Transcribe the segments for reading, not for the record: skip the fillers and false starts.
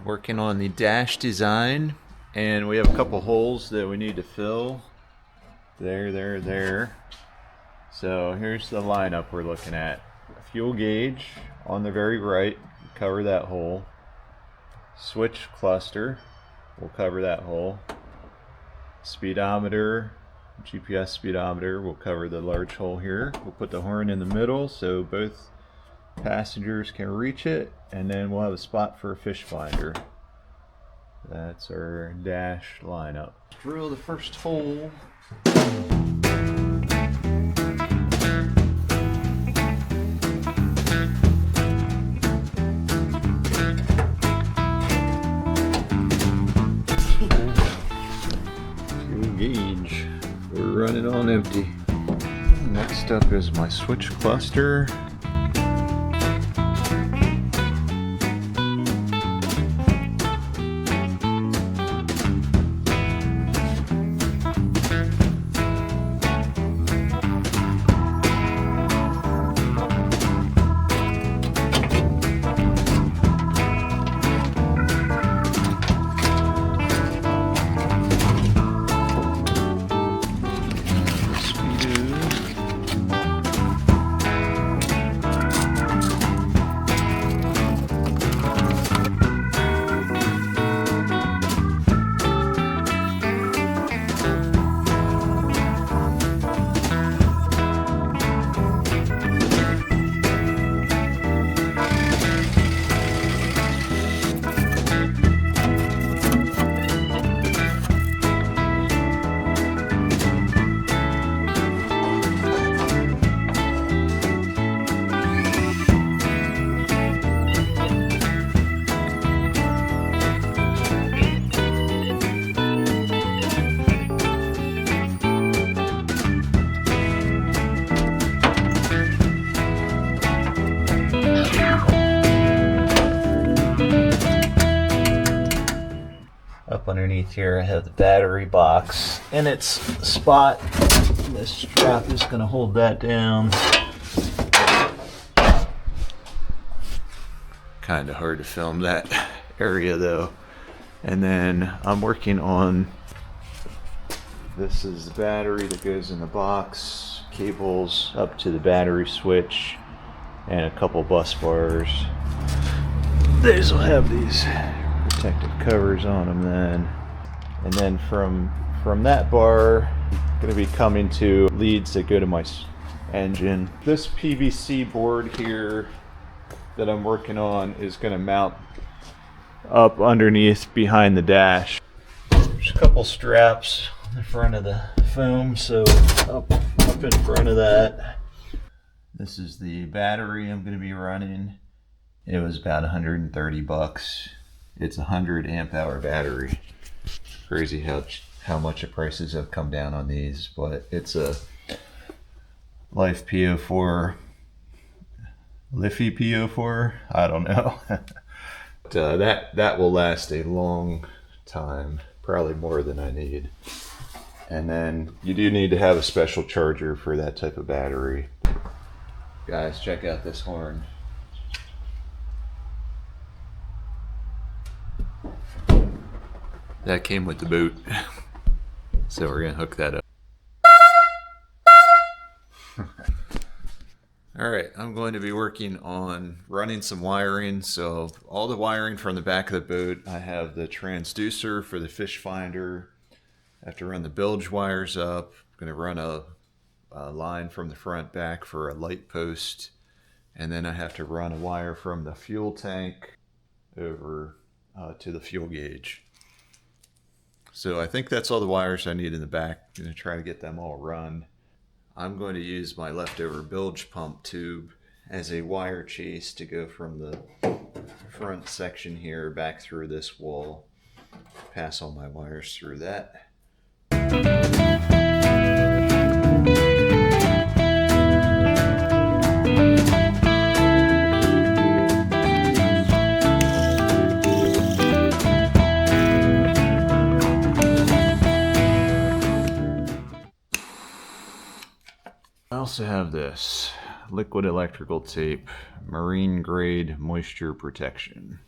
Working on the dash design, and we have a couple holes that we need to fill. There. So here's the lineup we're looking at. Fuel gauge on the very right, cover that hole. Switch cluster will cover that hole. Speedometer, GPS speedometer will cover the large hole here. We'll put the horn in the middle so both passengers can reach it, and then we'll have a spot for a fish finder. That's our dash lineup. Drill the first hole. Fuel gauge. We're running on empty. Next up is my switch cluster. Up underneath here I have the battery box in its spot. This strap is going to hold that down. Kind of hard to film that area though. And then I'm working on, this is the battery that goes in the box, cables up to the battery switch, and a couple bus bars. These will have these protective covers on them then. And then from that bar, going to be coming to leads that go to my engine. This PVC board here that I'm working on is going to mount up underneath behind the dash. There's a couple straps in front of the foam, so up in front of that. This is the battery I'm going to be running. It was about 130 bucks. It's a 100 amp hour battery. Crazy how much the prices have come down on these, but it's a Life PO4, Liffey PO4, I don't know. But that will last a long time, probably more than I need. And then you do need to have a special charger for that type of battery. Guys, check out this horn. That came with the boot, so we're gonna hook that up. All right, I'm going to be working on running some wiring. So all the wiring from the back of the boat, I have the transducer for the fish finder. I have to run the bilge wires up. I'm gonna run a line from the front back for a light post. And then I have to run a wire from the fuel tank over to the fuel gauge. So I think that's all the wires I need in the back. I'm going to try to get them all run. I'm going to use my leftover bilge pump tube as a wire chase to go from the front section here back through this wall. Pass all my wires through that. I also have this liquid electrical tape, marine grade moisture protection.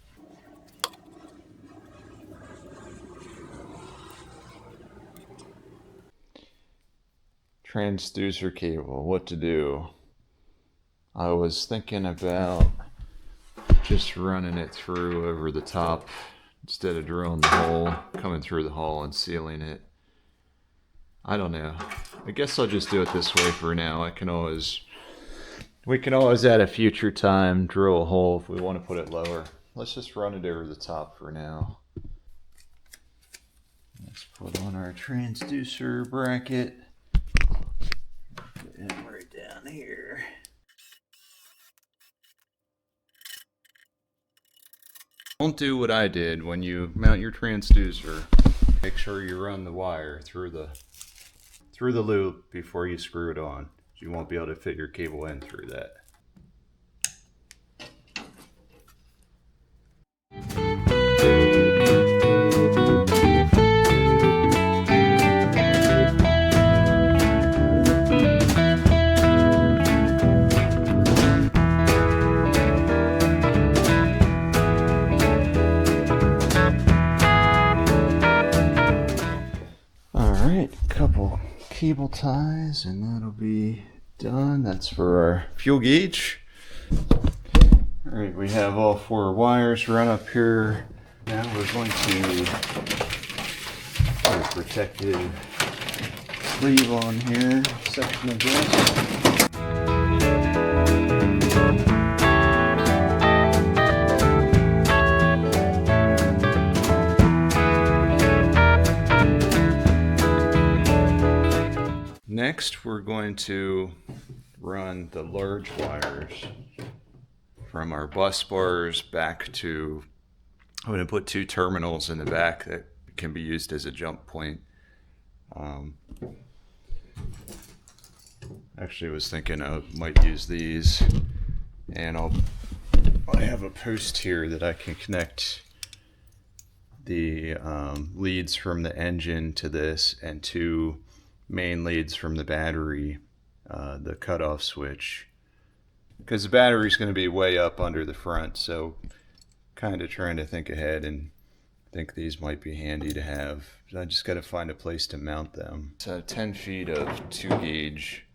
transducer cable, what to do. I was thinking about just running it through over the top instead of drilling the hole, coming through the hole and sealing it. I don't know. I guess I'll just do it this way for now. We can always at a future time drill a hole if we want to put it lower. Let's just run it over the top for now. Let's put on our transducer bracket. Put it right down here. Don't do what I did when you mount your transducer. Make sure you run the wire through the loop before you screw it on. You won't be able to fit your cable in through that. Alright, couple cable ties and that'll be done. That's for our fuel gauge. Alright, we have all 4 wires run up here. Now we're going to put a protective sleeve on here, section of this. Next, we're going to run the large wires from our bus bars back to, I'm going to put 2 terminals in the back that can be used as a jump point. Actually, I was thinking I might use these, and I have a post here that I can connect the leads from the engine to this, and 2 main leads from the battery, the cutoff switch, because the battery is going to be way up under the front, so kind of trying to think ahead and think these might be handy to have. I just got to find a place to mount them. So 10 feet of 2 gauge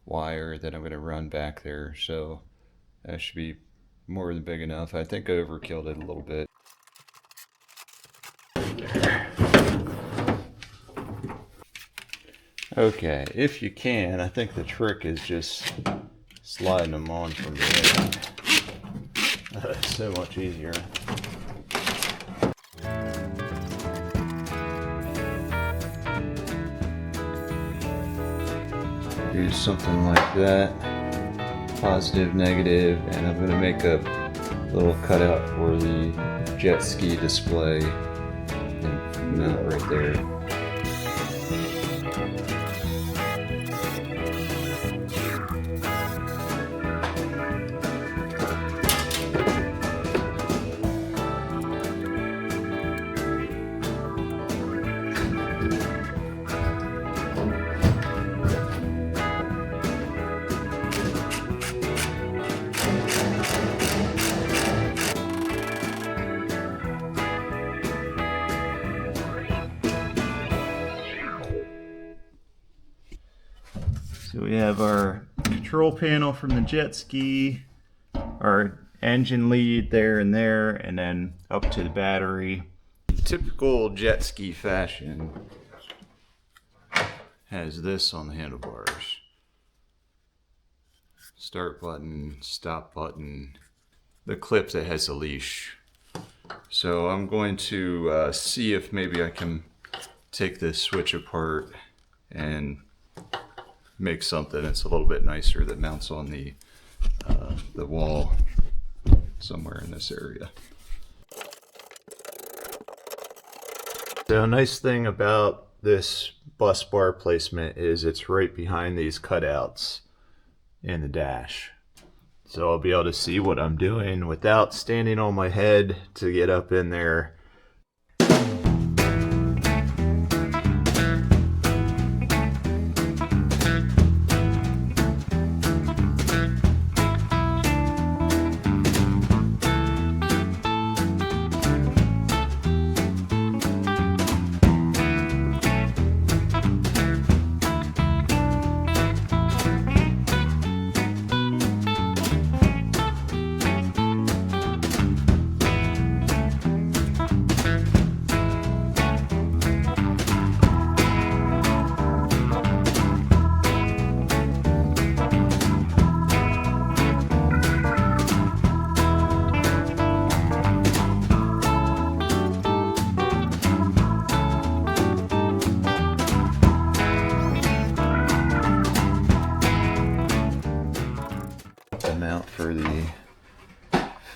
wire that I'm going to run back there, so that should be more than big enough. I think I overkilled it a little bit. Okay, if you can, I think the trick is just sliding them on from there. It's so much easier. Do something like that. Positive, negative, and I'm going to make a little cutout for the jet ski display and mount right there. So we have our control panel from the jet ski, our engine lead there, and then up to the battery. Typical jet ski fashion has this on the handlebars. Start button, stop button, the clip that has a leash. So I'm going to see if maybe I can take this switch apart and make something that's a little bit nicer that mounts on the wall somewhere in this area. So a nice thing about this bus bar placement is it's right behind these cutouts in the dash. So I'll be able to see what I'm doing without standing on my head to get up in there.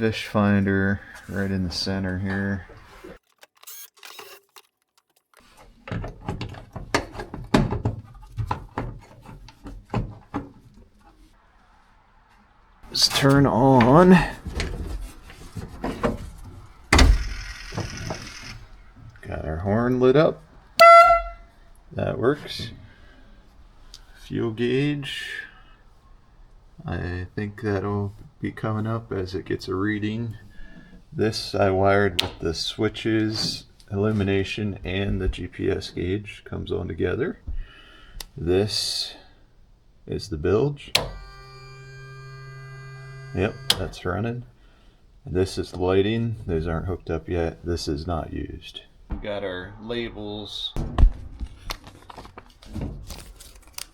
fish finder right in the center here. Let's turn on. Got our horn lit up. That works. Fuel gauge. I think that'll be coming up as it gets a reading. This I wired with the switches, illumination, and the GPS gauge comes on together. This is the bilge. Yep, that's running. This is lighting. Those aren't hooked up yet. This is not used. We got our labels.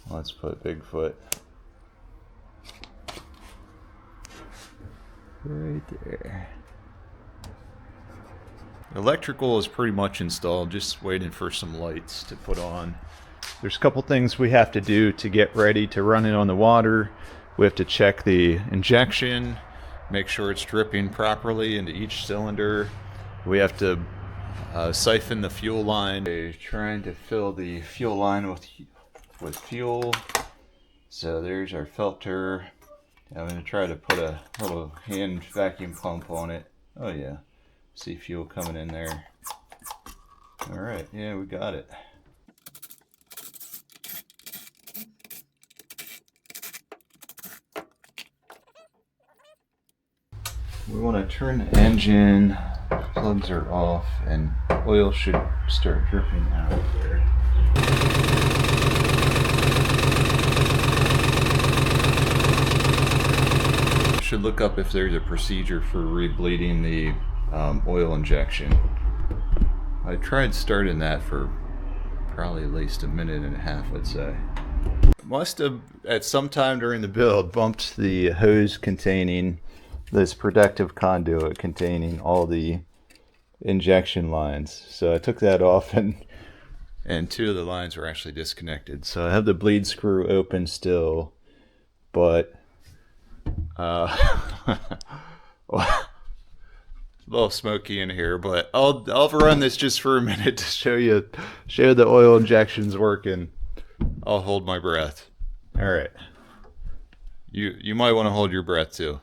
Let's put Bigfoot right there. Electrical is pretty much installed, just waiting for some lights to put on. There's a couple things we have to do to get ready to run it on the water. We have to check the injection, make sure it's dripping properly into each cylinder. We have to siphon the fuel line. They're trying to fill the fuel line with fuel. So there's our filter. I'm going to try to put a little hand vacuum pump on it. Oh yeah, see fuel coming in there. All right, yeah, we got it. We want to turn the engine, plugs are off, and oil should start dripping out of there. Should look up if there's a procedure for rebleeding the oil injection. I tried starting that for probably at least a minute and a half, I'd say. Must have, at some time during the build, bumped the hose containing this protective conduit containing all the injection lines. So I took that off, and two of the lines were actually disconnected. So I have the bleed screw open still, but a little smoky in here. But I'll run this just for a minute to show the oil injections working. I'll hold my breath. All right. You might want to hold your breath too.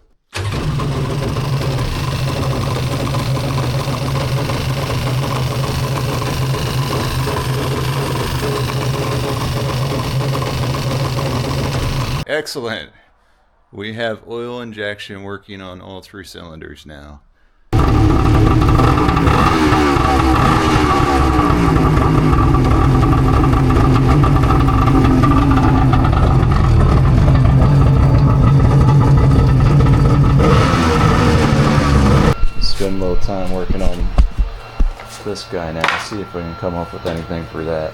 Excellent. We have oil injection working on all three cylinders now. Spend a little time working on this guy now, see if we can come up with anything for that.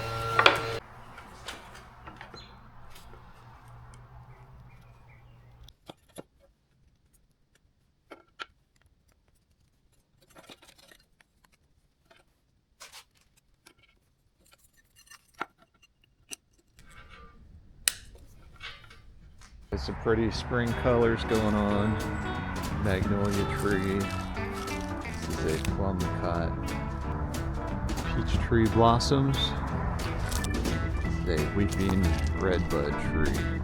There's some pretty spring colors going on. Magnolia tree. This is a plum cut. Peach tree blossoms. This is a weeping redbud tree.